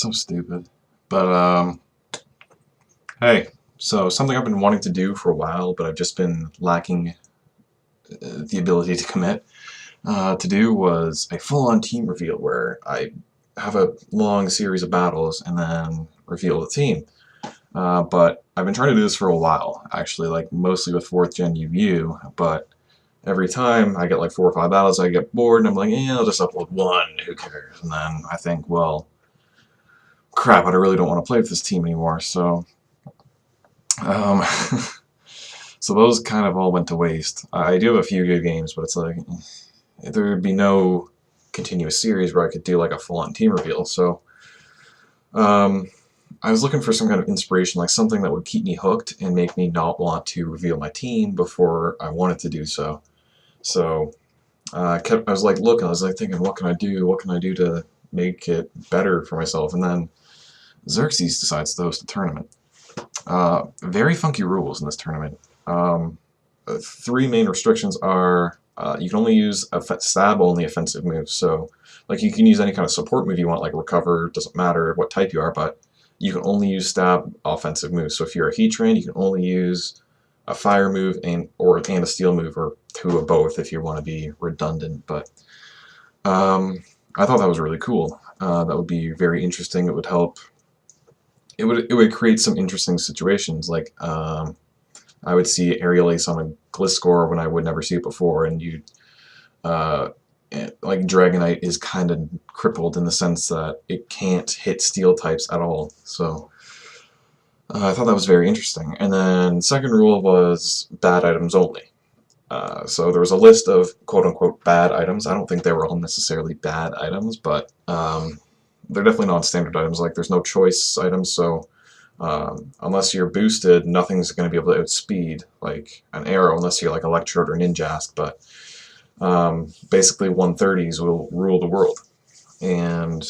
so stupid. But, hey, so something I've been wanting to do for a while, but I've just been lacking the ability to commit to do was a full-on team reveal where I have a long series of battles and then reveal the team. But I've been trying to do this for a while, actually, like mostly with 4th Gen UU, but every time I get like 4 or 5 battles, I get bored and I'm like, yeah, I'll just upload one, who cares? And then I think, well, crap, I really don't want to play with this team anymore, so so those kind of all went to waste. I do have a few good games, but it's like there would be no continuous series where I could do like a full-on team reveal. So I was looking for some kind of inspiration, like something that would keep me hooked and make me not want to reveal my team before I wanted to do so. So I was like looking, I was like thinking, what can I do? What can I do to make it better for myself? And then Xerxes decides to host a tournament. Very funky rules in this tournament. 3 main restrictions are you can only use stab-only offensive moves. So, like, you can use any kind of support move you want, like recover, doesn't matter what type you are, but you can only use stab offensive moves. So if you're a Heatran, you can only use a fire move and a steel move, or 2 of both if you want to be redundant. But I thought that was really cool. That would be very interesting. It would help. It would create some interesting situations, like I would see Aerial Ace on a Gliscor when I would never see it before, and you like Dragonite is kind of crippled in the sense that it can't hit steel types at all. So I thought that was very interesting. And then second rule was bad items only. So there was a list of quote-unquote bad items. I don't think they were all necessarily bad items, but they're definitely non-standard items. Like, there's no choice items, so unless you're boosted, nothing's going to be able to outspeed, like an arrow, unless you're like Electrode or Ninjask, but basically 130s will rule the world. And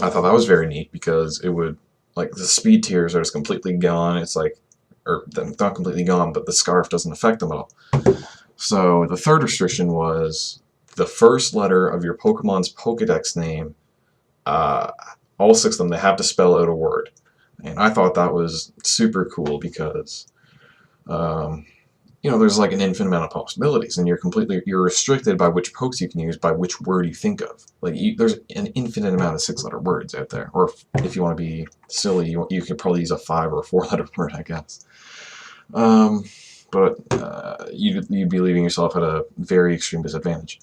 I thought that was very neat because it would, like, the speed tiers are just completely gone. It's like, or not completely gone, but the scarf doesn't affect them at all. So the third restriction was the first letter of your Pokemon's Pokedex name, all 6 of them, they have to spell out a word. And I thought that was super cool because, you know, there's like an infinite amount of possibilities, and you're restricted by which pokes you can use by which word you think of. Like, there's an infinite amount of 6-letter words out there. Or if you want to be silly, you could probably use a 5 or a 4-letter word, I guess. But you'd be leaving yourself at a very extreme disadvantage.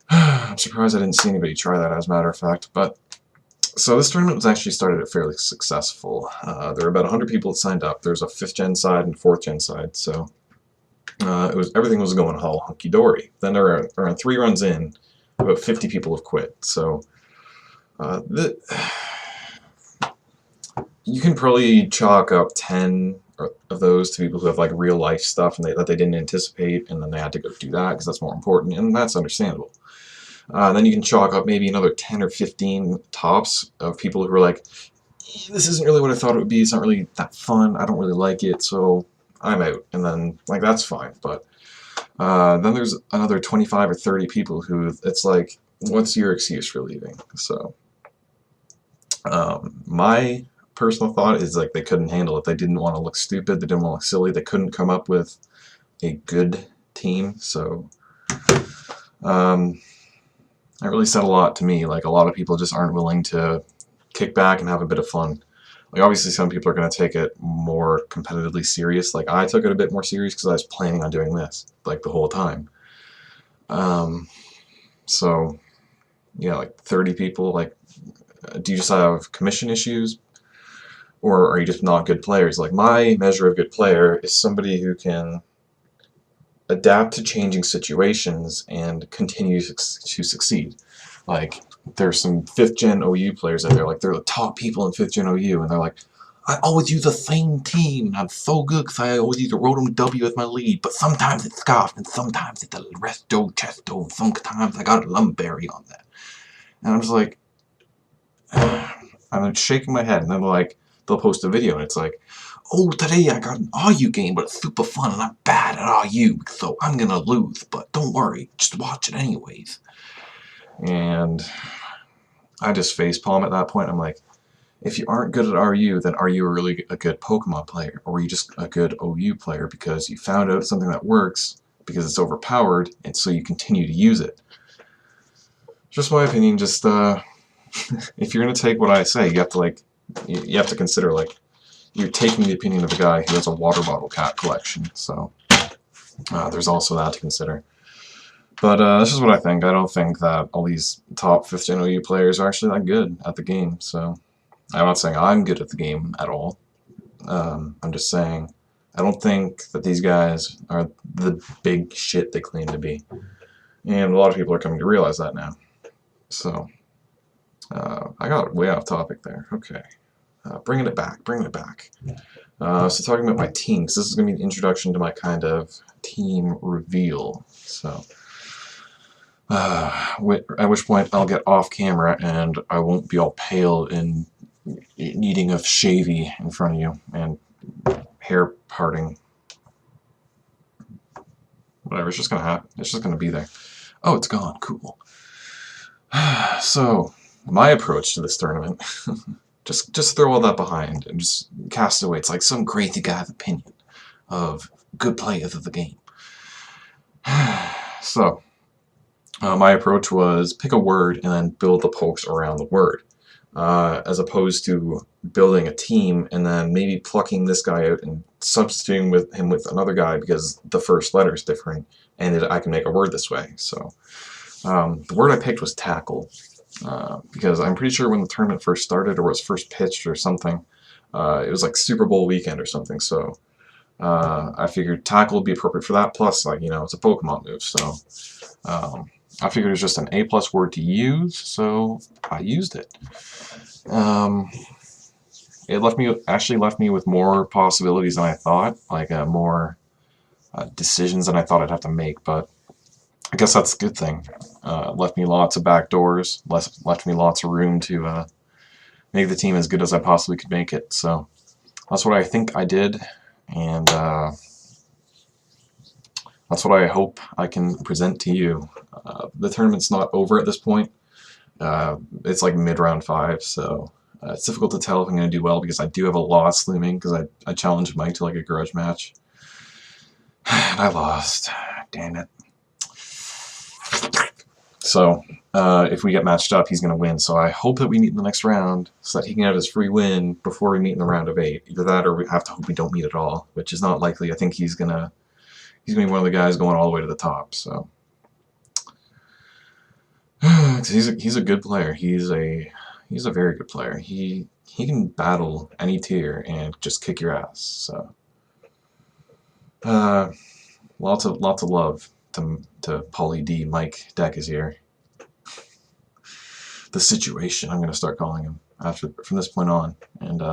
I'm surprised I didn't see anybody try that, as a matter of fact. But so this tournament was actually started at fairly successful. There were about 100 people that signed up. There's a 5th Gen side and 4th Gen side, so everything was going all hunky-dory. Then there were around 3 runs in, about 50 people have quit. So you can probably chalk up 10 of those to people who have like real life stuff and that they didn't anticipate, and then they had to go do that because that's more important, and that's understandable. Then you can chalk up maybe another 10 or 15 tops of people who are like, this isn't really what I thought it would be, it's not really that fun, I don't really like it, so I'm out. And then, like, that's fine. But then there's another 25 or 30 people who, it's like, what's your excuse for leaving? So my personal thought is, like, they couldn't handle it. They didn't want to look stupid, they didn't want to look silly, they couldn't come up with a good team. So that really said a lot to me. Like, a lot of people just aren't willing to kick back and have a bit of fun. Like, obviously some people are going to take it more competitively serious. Like, I took it a bit more serious because I was planning on doing this, like, the whole time. So, yeah, like 30 people, like, do you just have commission issues? Or are you just not good players? Like, my measure of good player is somebody who can adapt to changing situations and continue to succeed. Like, there's some 5th Gen OU players out there, like, they're the top people in 5th Gen OU, and they're like, I always use the same team, and I'm so good because I always use a Rotom W as my lead, but sometimes it's Scarf, and sometimes it's a Resto, Chesto, and sometimes I got a Lumberry on that. And I'm just like, I'm like shaking my head, and then like, they'll post a video, and it's like, oh, today I got an RU game, but it's super fun, and I'm bad at RU, so I'm gonna lose, but don't worry, just watch it anyways. And I just facepalm at that point. I'm like, if you aren't good at RU, then are you really a good Pokemon player? Or are you just a good OU player because you found out something that works because it's overpowered, and so you continue to use it? Just my opinion, just, if you're going to take what I say, you have to, like, you have to consider, like, you're taking the opinion of a guy who has a water bottle cat collection, so there's also that to consider. But that's just what I think. I don't think that all these top 15 OU players are actually that good at the game, so I'm not saying I'm good at the game at all. I'm just saying I don't think that these guys are the big shit they claim to be. And a lot of people are coming to realize that now. So, I got way off topic there. Okay. Bringing it back. So talking about my team, because this is going to be the introduction to my kind of team reveal. So, at which point I'll get off camera and I won't be all pale and needing of shavy in front of you and hair parting. Whatever, it's just gonna happen. It's just gonna be there. Oh, it's gone. Cool. So, my approach to this tournament, just throw all that behind and just cast it away. It's like some crazy guy's opinion of good players of the game. So, my approach was pick a word and then build the pokes around the word. As opposed to building a team and then maybe plucking this guy out and substituting him with another guy because the first letter is different and I can make a word this way. So the word I picked was tackle, because I'm pretty sure when the tournament first started or was first pitched or something, it was like Super Bowl weekend or something, so I figured tackle would be appropriate for that, plus, like, you know, it's a Pokemon move, so I figured it was just an A+ word to use, so I used it. It actually left me with more possibilities than I thought, like more decisions than I thought I'd have to make, but I guess that's a good thing. Left me lots of back doors, left me lots of room to make the team as good as I possibly could make it, so that's what I think I did, and that's what I hope I can present to you. The tournament's not over at this point. It's like mid-round 5, so it's difficult to tell if I'm going to do well because I do have a loss looming because I challenged Mike to like a grudge match. And I lost. Damn it. So, if we get matched up, he's going to win. So I hope that we meet in the next round so that he can have his free win before we meet in the round of 8. Either that or we have to hope we don't meet at all, which is not likely. I think he's going to be one of the guys going all the way to the top, so. He's a good player. He's a very good player. He can battle any tier and just kick your ass. So lots of love to Pauly D. Mike Deck is here. The Situation, I'm gonna start calling him from this point on. And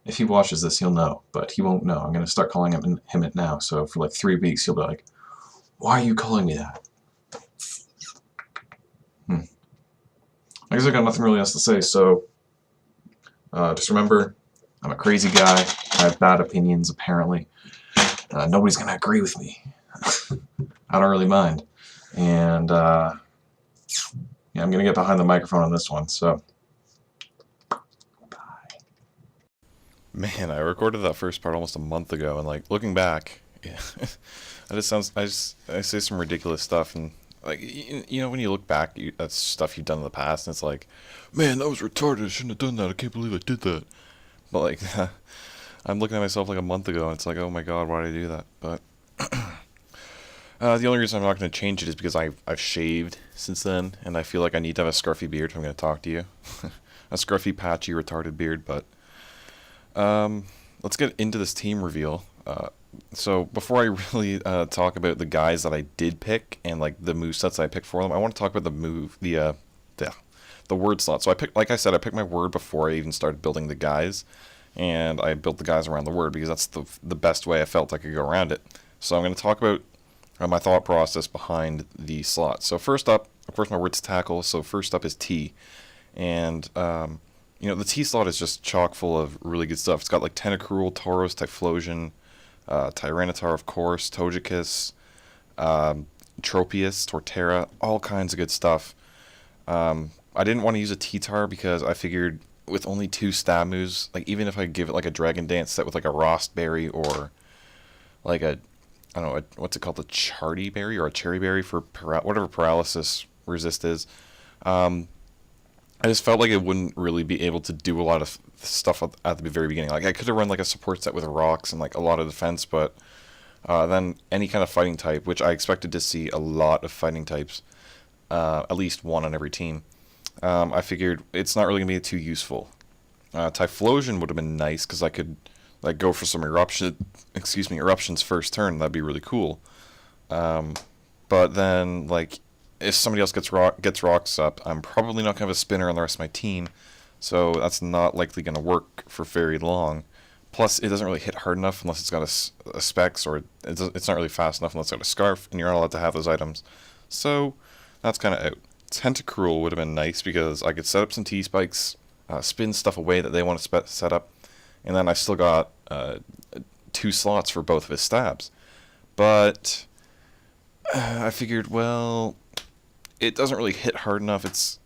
if he watches this, he'll know, but he won't know. I'm gonna start calling him it now. So for like 3 weeks, he'll be like, "Why are you calling me that?" I guess I got nothing really else to say, so just remember, I'm a crazy guy. I have bad opinions, apparently. Nobody's going to agree with me. I don't really mind. And yeah, I'm going to get behind the microphone on this one, so bye. Man, I recorded that first part almost a month ago, and like looking back, yeah, I say some ridiculous stuff, and like you know when you look back at stuff you've done in the past, and it's like, man, that was retarded. I shouldn't have done that. I can't believe I did that. But like, I'm looking at myself like a month ago, and it's like, oh my god, why did I do that? But the only reason I'm not going to change it is because I've shaved since then, and I feel like I need to have a scruffy beard if I'm going to talk to you. A scruffy, patchy, retarded beard. But let's get into this team reveal. So before I really talk about the guys that I did pick and like the movesets I picked for them, I want to talk about the word slot. So I picked my word before I even started building the guys, and I built the guys around the word because that's the best way I felt I could go around it. So I'm going to talk about my thought process behind the slot. So first up, of course, my word's tackle. So first up is T, and you know, the T slot is just chock full of really good stuff. It's got like Tentacruel, Tauros, Typhlosion, Tyranitar, of course, Togekiss, Tropius, Torterra, all kinds of good stuff. I didn't want to use a T-Tar because I figured with only 2 stab moves, like even if I give it like a Dragon Dance set with like a Rost Berry or like a, I don't know, what's it called, a Charty Berry or a Cherry Berry for whatever paralysis resist is. I just felt like it wouldn't really be able to do a lot of stuff at the very beginning. Like I could have run like a support set with rocks and like a lot of defense, but then any kind of fighting type, which I expected to see a lot of fighting types, at least one on every team. I figured it's not really gonna be too useful. Typhlosion would have been nice because I could like go for some eruptions first turn. That'd be really cool. But then like if somebody else gets rocks up, I'm probably not gonna have a spinner on the rest of my team, so that's not likely gonna work for very long. Plus, it doesn't really hit hard enough unless it's got a specs, or it's not really fast enough unless it's got a scarf, and you're not allowed to have those items. So that's kind of out. Tentacruel would have been nice because I could set up some T-spikes, spin stuff away that they want to set up, and then I still got 2 slots for both of his stabs. But I figured, well, it doesn't really hit hard enough. It's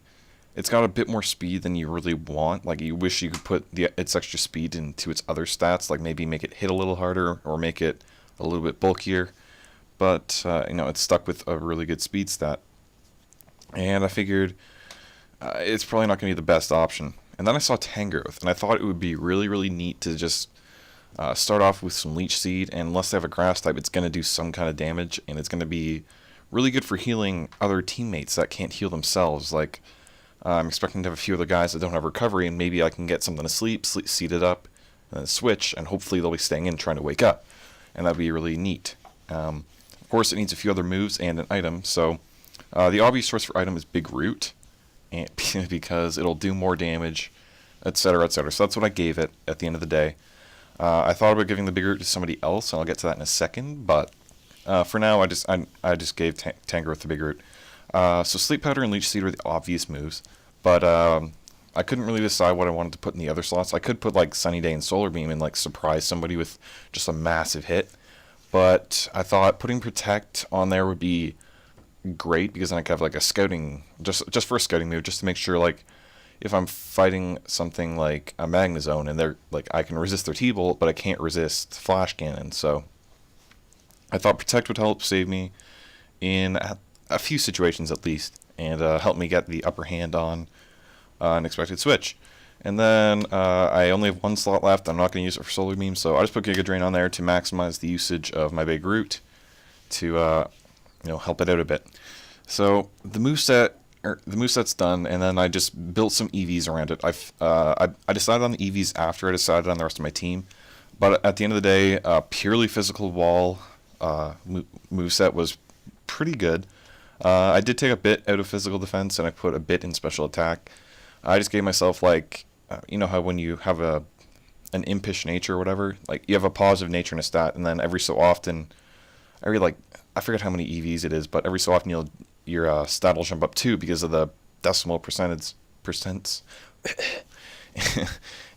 got a bit more speed than you really want. Like you wish you could put its extra speed into its other stats, like maybe make it hit a little harder or make it a little bit bulkier. But it's stuck with a really good speed stat. And I figured it's probably not going to be the best option. And then I saw Tangrowth, and I thought it would be really, really neat to just start off with some Leech Seed, and unless they have a grass type, it's going to do some kind of damage, and it's going to be really good for healing other teammates that can't heal themselves. Like, I'm expecting to have a few other guys that don't have recovery, and maybe I can get something to sleep seed it up, and then switch, and hopefully they'll be staying in trying to wake up. And that'd be really neat. Of course, it needs a few other moves and an item, so the obvious choice for item is Big Root, and because it'll do more damage, etc., etc. So that's what I gave it at the end of the day. I thought about giving the Big Root to somebody else, and I'll get to that in a second, but for now, I just gave Tangrowth the Big Root. So Sleep Powder and Leech Seed are the obvious moves, but I couldn't really decide what I wanted to put in the other slots. I could put like Sunny Day and Solar Beam and like surprise somebody with just a massive hit, but I thought putting Protect on there would be great because then I could have like a scouting, just for a scouting move, just to make sure like if I'm fighting something like a Magnezone and they're like I can resist their T-Bolt, but I can't resist Flash Cannon, so I thought Protect would help save me in a few situations at least, and help me get the upper hand on an expected switch. And then I only have 1 slot left. I'm not going to use it for Solar Beam, so I just put Giga Drain on there to maximize the usage of my Big Root to help it out a bit. So the moveset's done, and then I just built some EVs around it. I decided on the EVs after I decided on the rest of my team, but at the end of the day, purely physical wall moveset was pretty good. I did take a bit out of physical defense, and I put a bit in special attack. I just gave myself like, how when you have an impish nature or whatever, like you have a positive nature in a stat, and then every so often, I forget how many EVs it is, but every so often your stat will jump up 2 because of the decimal percents.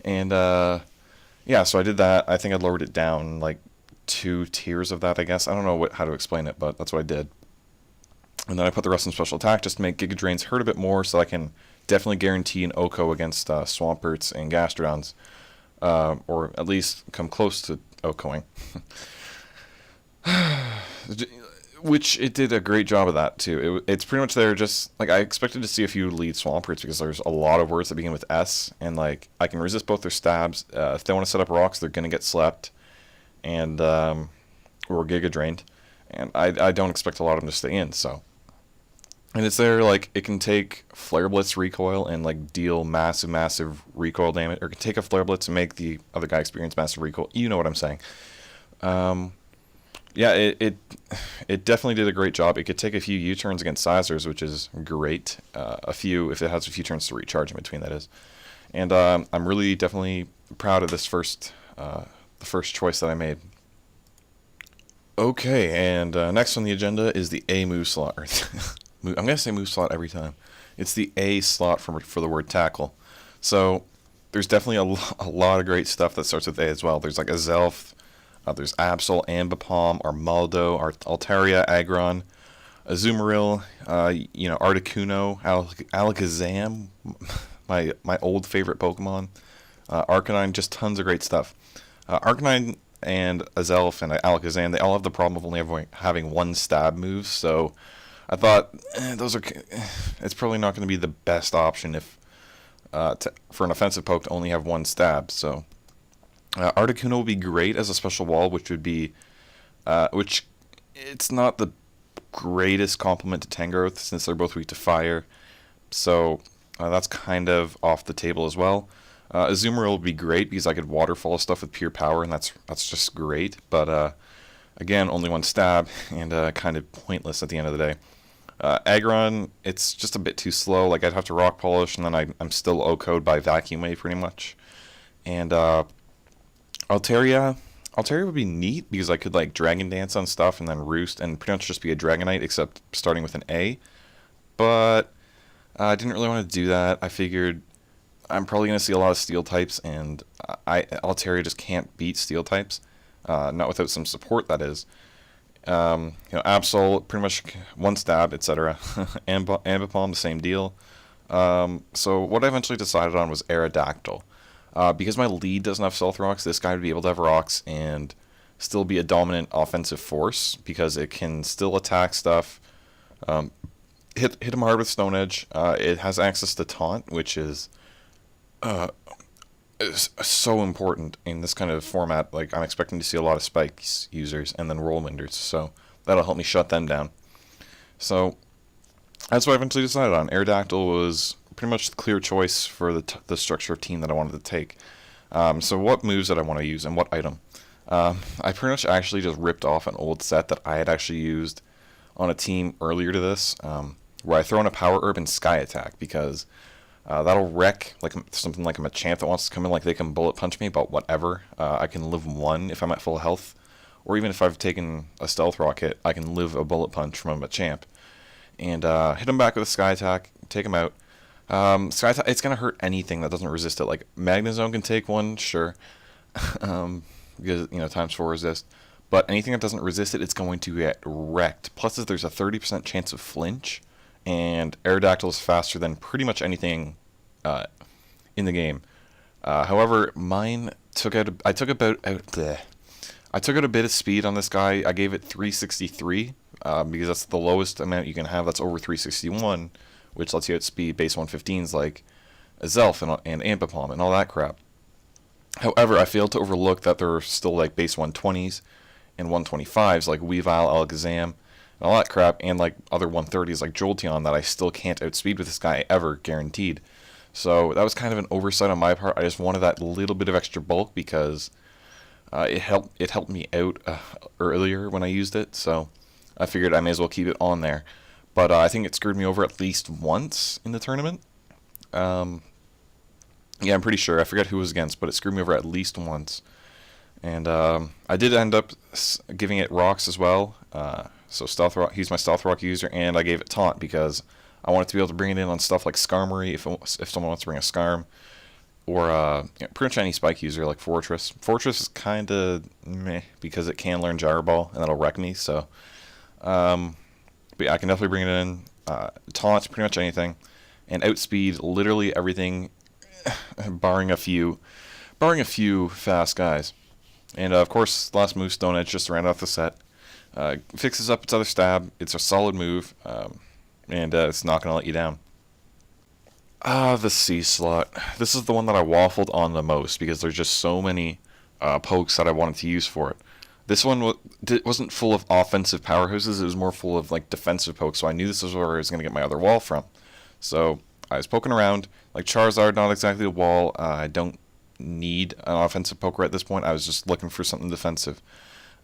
And so I did that. I think I lowered it down like 2 tiers of that, I guess. I don't know how to explain it, but that's what I did. And then I put the rest in special attack just to make Giga Drains hurt a bit more, so I can definitely guarantee an Oko against Swamperts and Gastrodons, or at least come close to Okoing. Which it did a great job of that too. It's pretty much there. Just like I expected to see a few lead Swamperts because there's a lot of words that begin with S, and like I can resist both their stabs. If they want to set up rocks, they're gonna get slept, and or Giga Drained, and I don't expect a lot of them to stay in. So. And it's there, like, it can take Flare Blitz recoil and, like, deal massive recoil damage. Or it can take a Flare Blitz and make the other guy experience massive recoil. You know what I'm saying. It definitely did a great job. It could take a few U-turns against Sizers, which is great. A few, if it has a few turns to recharge in between, that is. And I'm really definitely proud of this the first choice that I made. Okay, and next on the agenda is the A move slot. I'm going to say move slot every time. It's the A slot for the word tackle. So there's definitely a lot of great stuff that starts with A as well. There's like a Zelf, there's Absol, Ambipom, Armaldo, Altaria, Aggron. Azumarill, Articuno, Alakazam, my old favorite Pokemon. Arcanine, just tons of great stuff. Arcanine and Azelf and Alakazam, they all have the problem of only having one stab move, so I thought it's probably not going to be the best option if for an offensive poke to only have one stab. So Articuno would be great as a special wall, which it's not the greatest complement to Tangrowth since they're both weak to fire. So that's kind of off the table as well. Azumarill would be great because I could waterfall stuff with pure power, and that's just great. But again, only one stab, and kind of pointless at the end of the day. Aggron, it's just a bit too slow. Like, I'd have to rock polish, and then I'm still O-code by Vacuum Wave pretty much. And Altaria would be neat because I could like Dragon Dance on stuff and then Roost and pretty much just be a Dragonite, except starting with an A. But I didn't really want to do that. I figured I'm probably going to see a lot of Steel types, and Altaria just can't beat Steel types, not without some support, that is. Absol, pretty much one stab, etc. Ambipom, the same deal. So what I eventually decided on was Aerodactyl. Because my lead doesn't have Stealth Rocks, this guy would be able to have Rocks and still be a dominant offensive force, because it can still attack stuff, hit him hard with Stone Edge. It has access to Taunt, which is so important in this kind of format. Like, I'm expecting to see a lot of Spikes users and then Whirlwinders, so that'll help me shut them down. So that's what I eventually decided on. Aerodactyl was pretty much the clear choice for the structure of team that I wanted to take. So what moves did I want to use and what item? I pretty much actually just ripped off an old set that I had actually used on a team earlier to this, where I throw in a Power Herb and Sky Attack, because that'll wreck like something like a Machamp that wants to come in. Like, they can bullet punch me, but whatever. I can live one if I'm at full health, or even if I've taken a Stealth Rock hit, I can live a bullet punch from a Machamp. And hit him back with a Sky Attack, take him out. Sky Attack, it's going to hurt anything that doesn't resist it. Like, Magnezone can take one, sure, because, times 4 resist. But anything that doesn't resist it, it's going to get wrecked. Plus, there's a 30% chance of flinch, and Aerodactyl is faster than pretty much anything in the game. However, mine I took out a bit of speed on this guy. I gave it 363, because that's the lowest amount you can have. That's over 361, which lets you outspeed base 115s like Azelf and Ambipom and all that crap. However, I failed to overlook that there are still like base 120s and 125s like Weavile, Alakazam, and all that crap, and like other 130s like Jolteon that I still can't outspeed with this guy ever, guaranteed. So that was kind of an oversight on my part. I just wanted that little bit of extra bulk because it helped me out earlier when I used it, so I figured I may as well keep it on there. But I think it screwed me over at least once in the tournament. Yeah, I'm pretty sure. I forget who it was against, but it screwed me over at least once. And I did end up giving it Rocks as well. So Stealth Rock, he's my Stealth Rock user, and I gave it Taunt because I wanted to be able to bring it in on stuff like Skarmory if someone wants to bring a Skarm. Or pretty much any Spike user like Fortress. Fortress is kind of meh because it can learn Gyro Ball, and that'll wreck me, so... but yeah, I can definitely bring it in. Taunt, pretty much anything. And outspeed literally everything, barring a few fast guys. And of course, last move, Stone Edge, just ran off the set. Fixes up its other stab. It's a solid move, and it's not going to let you down. The C slot. This is the one that I waffled on the most because there's just so many pokes that I wanted to use for it. This one wasn't full of offensive powerhouses, it was more full of like defensive pokes, so I knew this was where I was going to get my other wall from. So I was poking around, like Charizard, not exactly a wall. I don't need an offensive poker at this point, I was just looking for something defensive.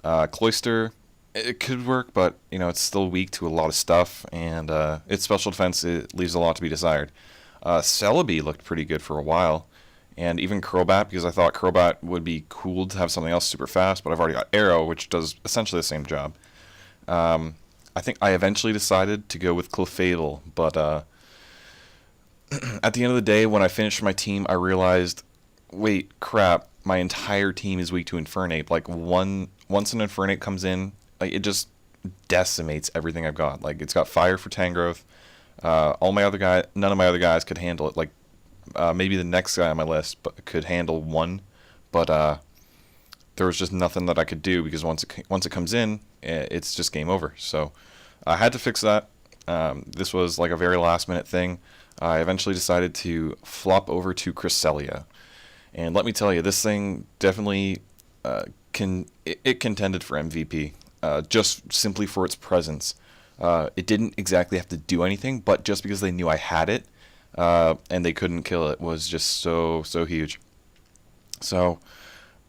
Cloyster, it could work, but it's still weak to a lot of stuff, and its special defense, it leaves a lot to be desired. Celebi looked pretty good for a while. And even Crobat, because I thought Crobat would be cool to have something else super fast, but I've already got Arrow, which does essentially the same job. I think I eventually decided to go with Clefable, but at the end of the day, when I finished my team, I realized, wait, crap, my entire team is weak to Infernape. Like, once an Infernape comes in, like, it just decimates everything I've got. Like, it's got fire for Tangrowth. None of my other guys could handle it. Like, maybe the next guy on my list could handle one, but there was just nothing that I could do because once it comes in, it's just game over. So I had to fix that. This was like a very last minute thing. I eventually decided to flop over to Cresselia, and let me tell you, this thing definitely contended for MVP, just simply for its presence. It didn't exactly have to do anything, but just because they knew I had it, and they couldn't kill it, was just so huge. So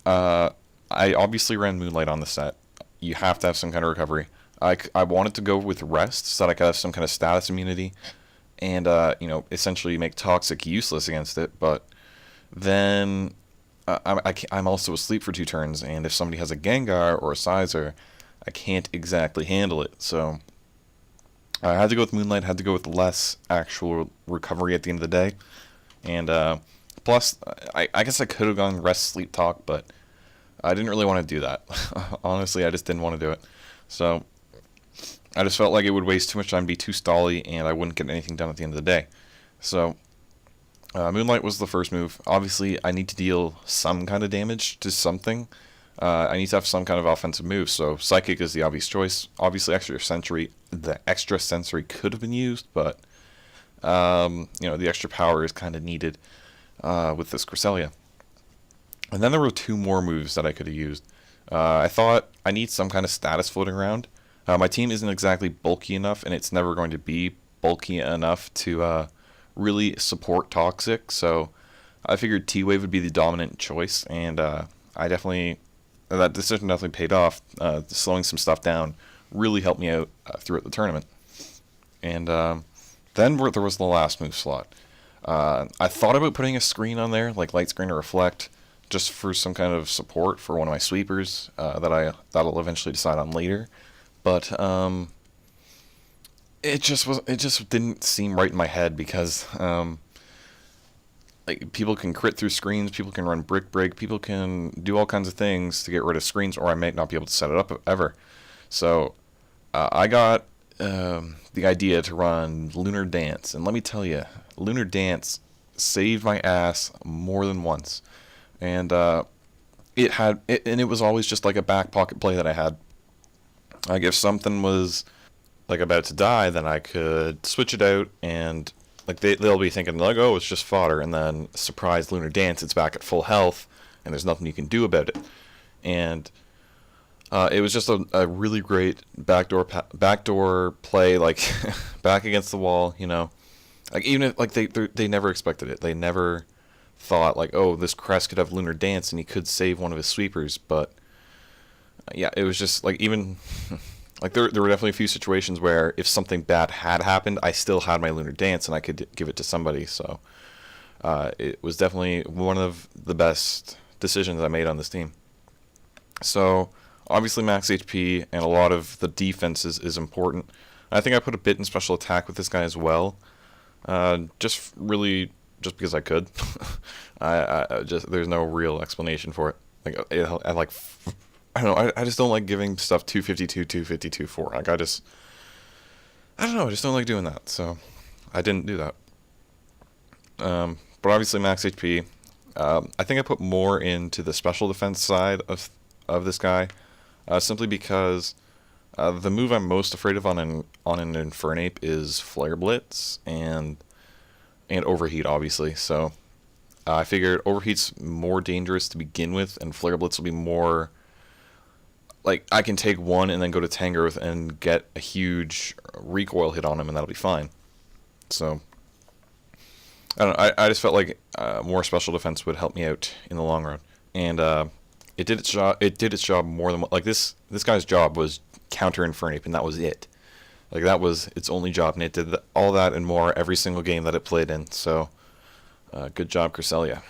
I obviously ran Moonlight on the set. You have to have some kind of recovery. I wanted to go with Rest so that I could have some kind of status immunity, and essentially make Toxic useless against it. But then I'm also asleep for 2 turns, and if somebody has a Gengar or a Sizer, I can't exactly handle it. So I had to go with Moonlight, had to go with less actual recovery at the end of the day. And plus, I guess I could have gone Rest, Sleep, Talk, but I didn't really want to do that. Honestly, I just didn't want to do it. So I just felt like it would waste too much time, be too stally, and I wouldn't get anything done at the end of the day. So Moonlight was the first move. Obviously, I need to deal some kind of damage to something. I need to have some kind of offensive move, so Psychic is the obvious choice. Obviously, the extra sensory could have been used, but the extra power is kind of needed with this Cresselia. And then there were 2 more moves that I could have used. I thought I need some kind of status floating around. My team isn't exactly bulky enough, and it's never going to be bulky enough to really support Toxic, so I figured T-Wave would be the dominant choice, and that decision definitely paid off. Slowing some stuff down really helped me out throughout the tournament. And then there was the last move slot. I thought about putting a screen on there, like Light Screen or Reflect, just for some kind of support for one of my sweepers that'll eventually decide on later. But it just didn't seem right in my head because like, people can crit through screens, people can run Brick Break, people can do all kinds of things to get rid of screens, or I might not be able to set it up ever. So I got the idea to run Lunar Dance, and let me tell you, Lunar Dance saved my ass more than once. And it was always just like a back pocket play that I had. Like, if something was like about to die, then I could switch it out, and like they'll be thinking like, oh, it's just fodder, and then surprise, Lunar Dance, it's back at full health, and there's nothing you can do about it. And it was just a really great backdoor play, like back against the wall, Like, even if like they never expected it, they never thought like, oh, this Crest could have Lunar Dance and he could save one of his sweepers. But yeah, it was just like, even like there were definitely a few situations where if something bad had happened, I still had my Lunar Dance and I could give it to somebody. So it was definitely one of the best decisions I made on this team. So obviously max HP and a lot of the defense is important. I think I put a bit in special attack with this guy as well, just because I could. There's no real explanation for it. I just don't like giving stuff 252, 252 for. Like, I just don't like doing that. So I didn't do that. But obviously max HP. I think I put more into the special defense side of this guy, simply because the move I'm most afraid of on an Infernape is Flare Blitz and Overheat, obviously. So I figured Overheat's more dangerous to begin with, and Flare Blitz will be more like, I can take one and then go to Tangrowth and get a huge recoil hit on him, and that'll be fine. So I don't know, I just felt like more special defense would help me out in the long run, and it did its job. It did its job more than like this guy's job was counter Infernape, and that was it. Like, that was its only job, and it did all that and more every single game that it played in. So good job, Cresselia.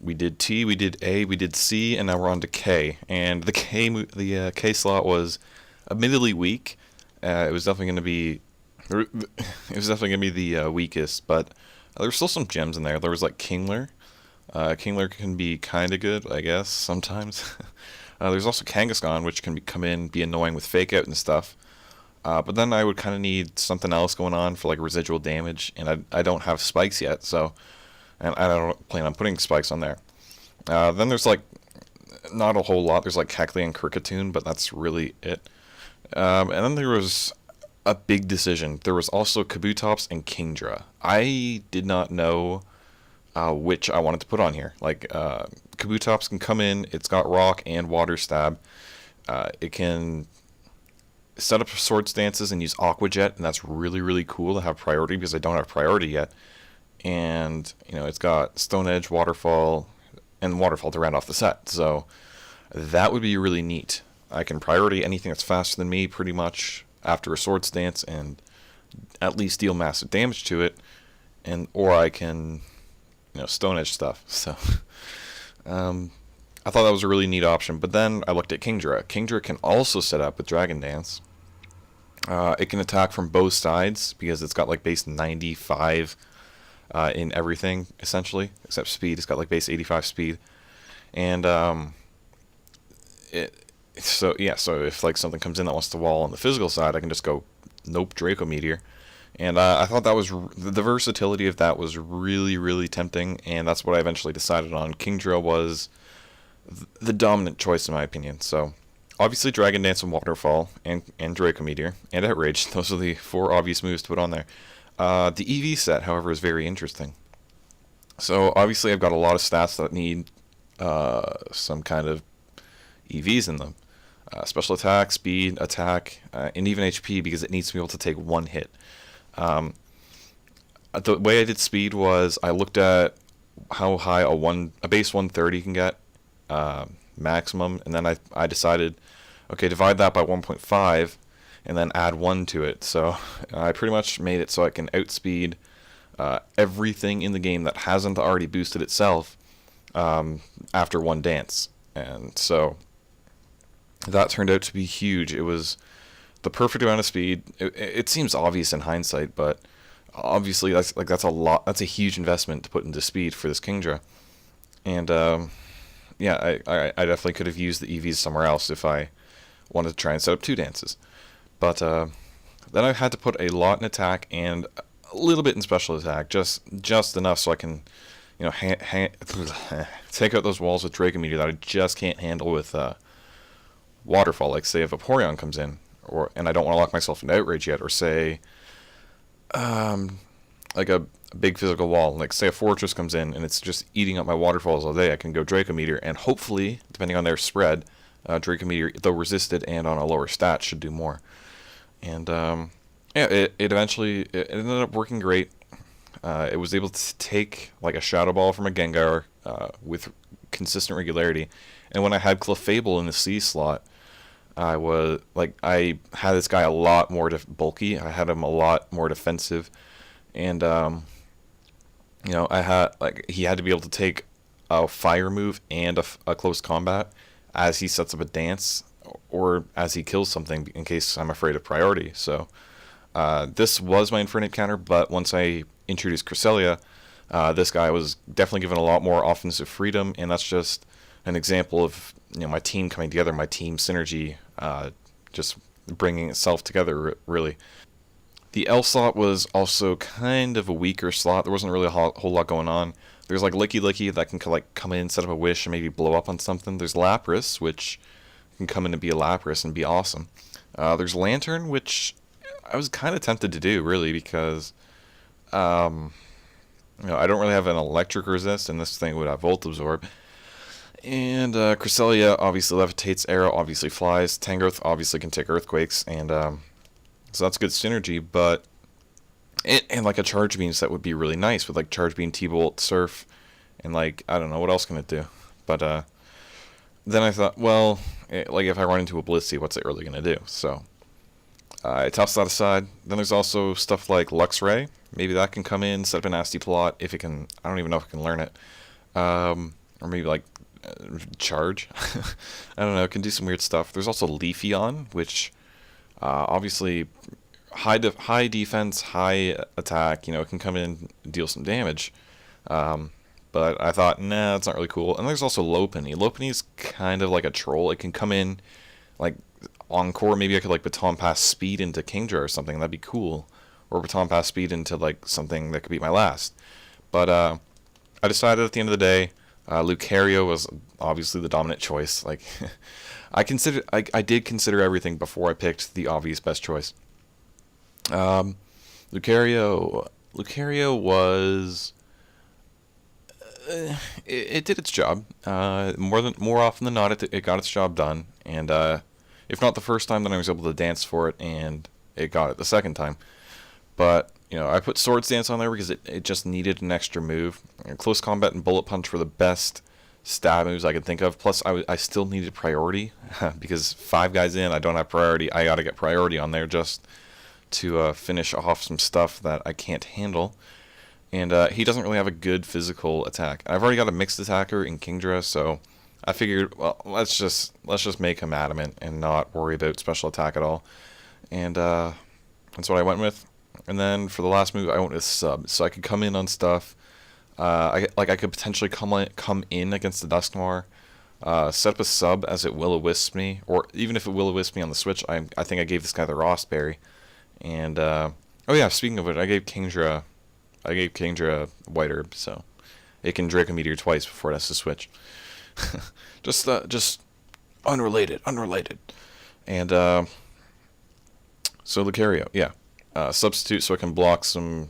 We did T, we did A, we did C, and now we're on to K. And the K slot was admittedly weak. It was definitely going to be the weakest, but there were still some gems in there. There was like Kingler. Kingler can be kind of good, I guess, sometimes. There's also Kangaskhan, which can come in, be annoying with Fake Out and stuff. But then I would kind of need something else going on for like residual damage, and I don't have spikes yet, so and I don't plan on putting spikes on there. Then there's like not a whole lot. There's like Cackley and Kricketune, but that's really it. And then there was a big decision. There was also Kabutops and Kingdra. I did not know which I wanted to put on here. Like Kabutops can come in. It's got Rock and Water Stab. It can set up sword stances and use Aqua Jet, and that's really cool to have priority because I don't have priority yet. And it's got Stone Edge, Waterfall, and Waterfall to round off the set. So that would be really neat. I can priority anything that's faster than me pretty much after a sword stance and at least deal massive damage to it, or I can Stone Edge stuff. So I thought that was a really neat option, but then I looked at Kingdra. Kingdra can also set up with Dragon Dance. It can attack from both sides because it's got like base 95 in everything essentially except speed. It's got like base 85 speed, and so if like something comes in that wants to wall on the physical side, I can just go nope, Draco Meteor. And I thought that was the versatility of that was really tempting, and that's what I eventually decided on. Kingdra was the dominant choice in my opinion. So obviously Dragon Dance and Waterfall and Draco Meteor and Outrage, those are the 4 obvious moves to put on there. The EV set, however, is very interesting. So obviously I've got a lot of stats that need some kind of EVs in them. Special attack, speed, attack, and even HP because it needs to be able to take 1 hit. The way I did speed was I looked at how high a base 130 can get maximum, and then I decided, okay, divide that by 1.5 and then add 1 to it. So I pretty much made it so I can outspeed everything in the game that hasn't already boosted itself after 1 dance. And so that turned out to be huge. It was the perfect amount of speed. It seems obvious in hindsight, but obviously that's a lot. That's a huge investment to put into speed for this Kingdra. And yeah, I definitely could have used the EVs somewhere else if I wanted to try and set up 2 dances. But then I had to put a lot in attack and a little bit in special attack, just enough so I can, take out those walls with Draco Meteor that I just can't handle with Waterfall. Like say if Empoleon comes in, and I don't want to lock myself into Outrage yet, or say like a big physical wall, like say a Fortress comes in and it's just eating up my Waterfalls all day, I can go Draco Meteor, and hopefully, depending on their spread, Draco Meteor, though resisted and on a lower stat, should do more. And yeah, it eventually ended up working great. It was able to take like a Shadow Ball from a Gengar with consistent regularity, and when I had Clefable in the C slot, I had this guy a lot more bulky. I had him a lot more defensive, and I had he had to be able to take a fire move and a close combat as he sets up a dance or as he kills something in case I'm afraid of priority. So this was my Infernape counter, but once I introduced Cresselia, this guy was definitely given a lot more offensive freedom, and that's just an example of my team coming together, my team synergy, just bringing itself together really. The L slot was also kind of a weaker slot. There wasn't really a whole lot going on. There's like Licky Licky that can come in, set up a wish, and maybe blow up on something. There's Lapras, which can come in and be a Lapras and be awesome. There's Lantern, which I was kind of tempted to do really because I don't really have an electric resist, and this thing would have Volt Absorb. And Cresselia obviously levitates, Arrow obviously flies, Tangrowth obviously can take earthquakes, and so that's good synergy. But and like a Charge Beam set would be really nice with like Charge Beam, T-Bolt, Surf, and like I don't know what else can it do. But then I thought, well, like if I run into a Blissey, what's it really gonna do? So I tossed that aside. Then there's also stuff like Luxray. Maybe that can come in, set up a nasty plot if it can. I don't even know if it can learn it. Or maybe like Charge. I don't know. It can do some weird stuff. There's also Leafeon, which obviously high defense, high attack. It can come in and deal some damage. but I thought, nah, that's not really cool. And there's also Lopunny. Lopunny's kind of like a troll. It can come in, like, Encore. Maybe I could, like, baton pass speed into Kingdra or something. That'd be cool. Or baton pass speed into, like, something that could beat my last. But, I decided at the end of the day, Lucario was obviously the dominant choice. Like, I did consider everything before I picked the obvious best choice. Lucario was it did its job. More often than not, it got its job done. And if not the first time, then I was able to dance for it, and it got it the second time. But I put Swords Dance on there because it just needed an extra move. Close Combat and Bullet Punch were the best stab moves I could think of. Plus, I still needed priority because 5 guys in, I don't have priority. I gotta get priority on there just to finish off some stuff that I can't handle. And he doesn't really have a good physical attack. I've already got a mixed attacker in Kingdra, so I figured, well, let's just make him adamant and not worry about special attack at all. And that's what I went with. And then for the last move, I went with sub, so I could come in on stuff. I could potentially come in against the Dusknoir, set up a sub as it will-o-wisp me, or even if it will-o-wisp me on the switch, I think I gave this guy the Rossberry. And oh yeah, speaking of it, I gave Kingdra White Herb, so it can Draco Meteor twice before it has to switch. just unrelated. And so Lucario, yeah. Substitute so I can block some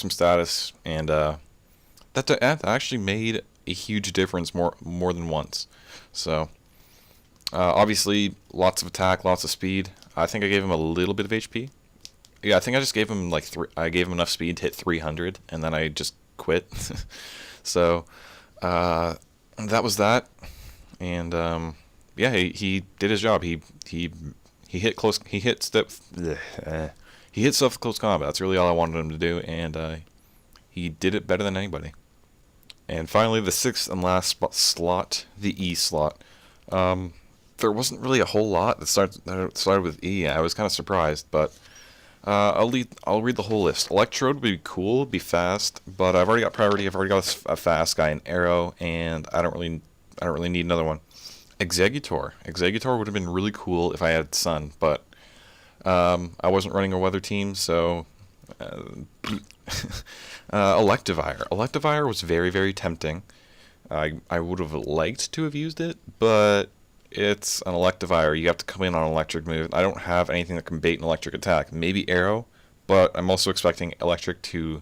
status, and that actually made a huge difference more than once. So obviously lots of attack, lots of speed. I think I gave him a little bit of HP. Yeah, I think I just gave him I gave him enough speed to hit 300, and then I just quit. So that was that, and yeah, he did his job. He hit close. He hit stuff close combat. That's really all I wanted him to do, and he did it better than anybody. And finally, the 6th and last slot, the E slot. There wasn't really a whole lot that started with E. I was kind of surprised, but I'll read the whole list. Electrode would be cool, be fast, but I've already got priority. I've already got a fast guy in Arrow, and I don't really need another one. Exeggutor would have been really cool if I had Sun, but I wasn't running a weather team, so Electivire was very, very tempting. I would have liked to have used it, but it's an Electivire. You have to come in on an electric move. I don't have anything that can bait an electric attack. Maybe Arrow, but I'm also expecting electric to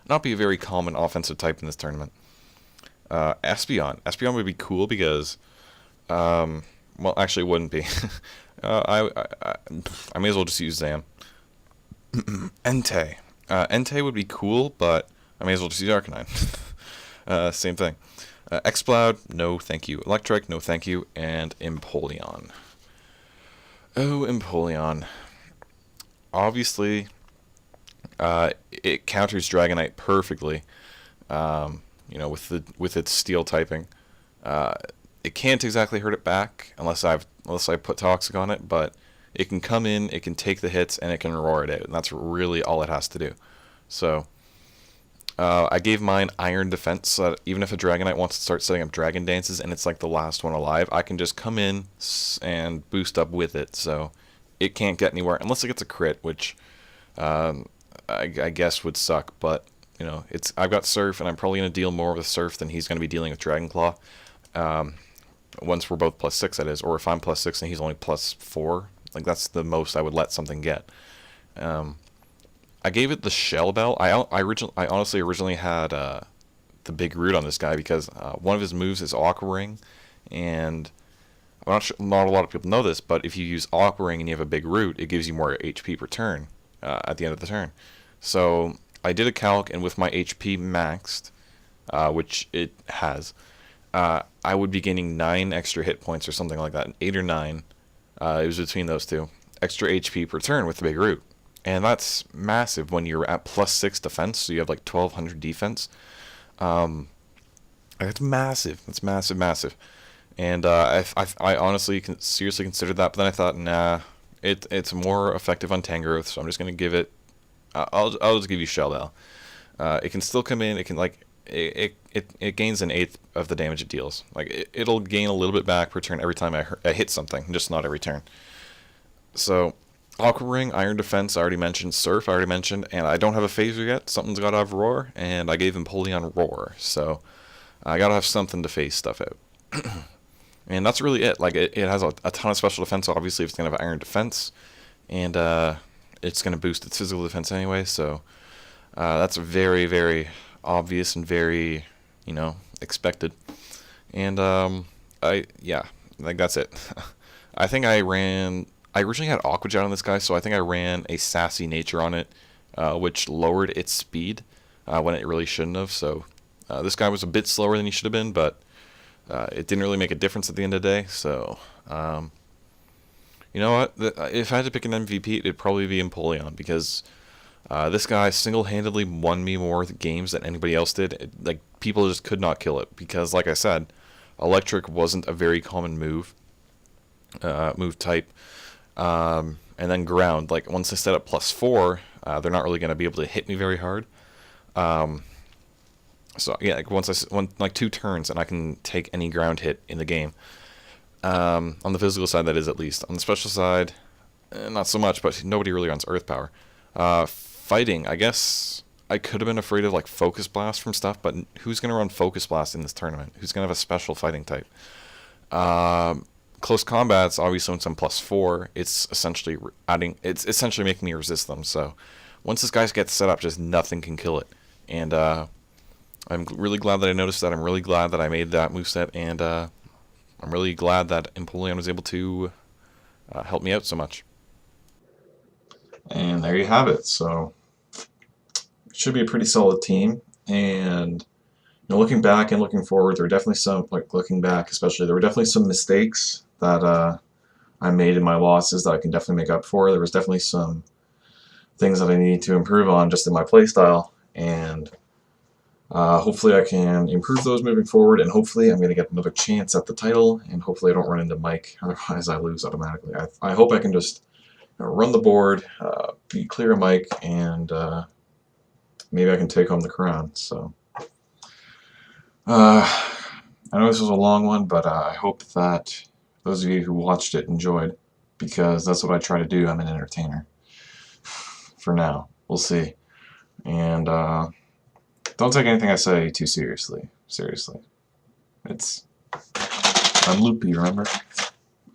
not be a very common offensive type in this tournament. Espeon would be cool because, well, actually it wouldn't be. I may as well just use Zam. Entei. Entei would be cool, but I may as well just use Arcanine. Same thing. Exploud, no thank you. Electric, no thank you. And Empoleon. Oh, Empoleon. Obviously, it counters Dragonite perfectly. With its steel typing. It can't exactly hurt it back unless I put Toxic on it, but it can come in, it can take the hits, and it can roar it out, and that's really all it has to do. So I gave mine Iron Defense, so that even if a Dragonite wants to start setting up Dragon Dances and it's like the last one alive, I can just come in and boost up with it, so it can't get anywhere unless it gets a crit, which I guess would suck. But I've got Surf, and I'm probably going to deal more with Surf than he's going to be dealing with Dragon Claw. Once we're both +6, that is, or if I'm +6 and he's only +4, like that's the most I would let something get. I gave it the Shell Bell. I honestly originally had the Big Root on this guy because one of his moves is Aqua Ring, and I'm not sure, not a lot of people know this, but if you use Aqua Ring and you have a Big Root, it gives you more HP per turn at the end of the turn. So I did a calc, and with my HP maxed, which it has, I would be gaining 9 extra hit points or something like that, 8 or 9. It was between those two. Extra HP per turn with the Big Root. And that's massive when you're at +6 defense, so you have like 1200 defense. That's massive. That's massive. And I honestly seriously considered that, but then I thought, nah, it's more effective on Tangrowth, so I'm just going to give it... I'll just give you Shell Bell. It can still come in, it can it gains an eighth of the damage it deals. Like it'll gain a little bit back per turn every time I hit something, just not every turn. So Aqua Ring, Iron Defense, I already mentioned. Surf, I already mentioned. And I don't have a phaser yet. Something's got to have Roar. And I gave Empoleon Roar. So I got to have something to phase stuff out. And that's really it. Like, it has a ton of special defense. Obviously, it's going to have Iron Defense. And it's going to boost its physical defense anyway. So that's very, very obvious and very, expected. And, like, that's it. I think I originally had Aqua Jet on this guy, so I think I ran a Sassy Nature on it, which lowered its speed when it really shouldn't have. So this guy was a bit slower than he should have been, but it didn't really make a difference at the end of the day. So, you know what? If I had to pick an MVP, it'd probably be Empoleon, because this guy single-handedly won me more games than anybody else did. Like, people just could not kill it, because, like I said, Electric wasn't a very common move type. And then ground, like once I set up +4, they're not really going to be able to hit me very hard. So yeah, like 2 turns and I can take any ground hit in the game. On the physical side, that is, at least. On the special side, not so much, but nobody really runs Earth Power. Fighting, I guess I could have been afraid of like Focus Blast from stuff, but who's going to run Focus Blast in this tournament? Who's going to have a special fighting type? Close combat's obviously once I'm +4, it's essentially making me resist them. So once this guy gets set up, just nothing can kill it. And I'm really glad that I noticed that. I'm really glad that I made that moveset, and I'm really glad that Empoleon was able to help me out so much. And there you have it. So it should be a pretty solid team. And looking back and looking forward, there were definitely some, like looking back especially, there were definitely some mistakes that I made in my losses that I can definitely make up for. There was definitely some things that I need to improve on just in my playstyle, and hopefully I can improve those moving forward, and hopefully I'm going to get another chance at the title, and hopefully I don't run into Mike, otherwise I lose automatically. I hope I can just run the board, be clear of Mike, and maybe I can take home the crown. So I know this was a long one, but I hope that those of you who watched it enjoyed, because that's what I try to do. I'm an entertainer. For now. We'll see. And don't take anything I say too seriously. Seriously. I'm loopy, remember?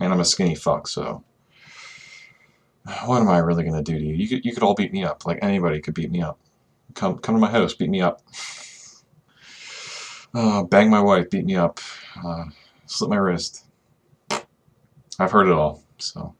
And I'm a skinny fuck, so what am I really going to do to you? You could all beat me up. Like, anybody could beat me up. Come to my house, beat me up. Bang my wife, beat me up. Slit my wrist. I've heard it all, so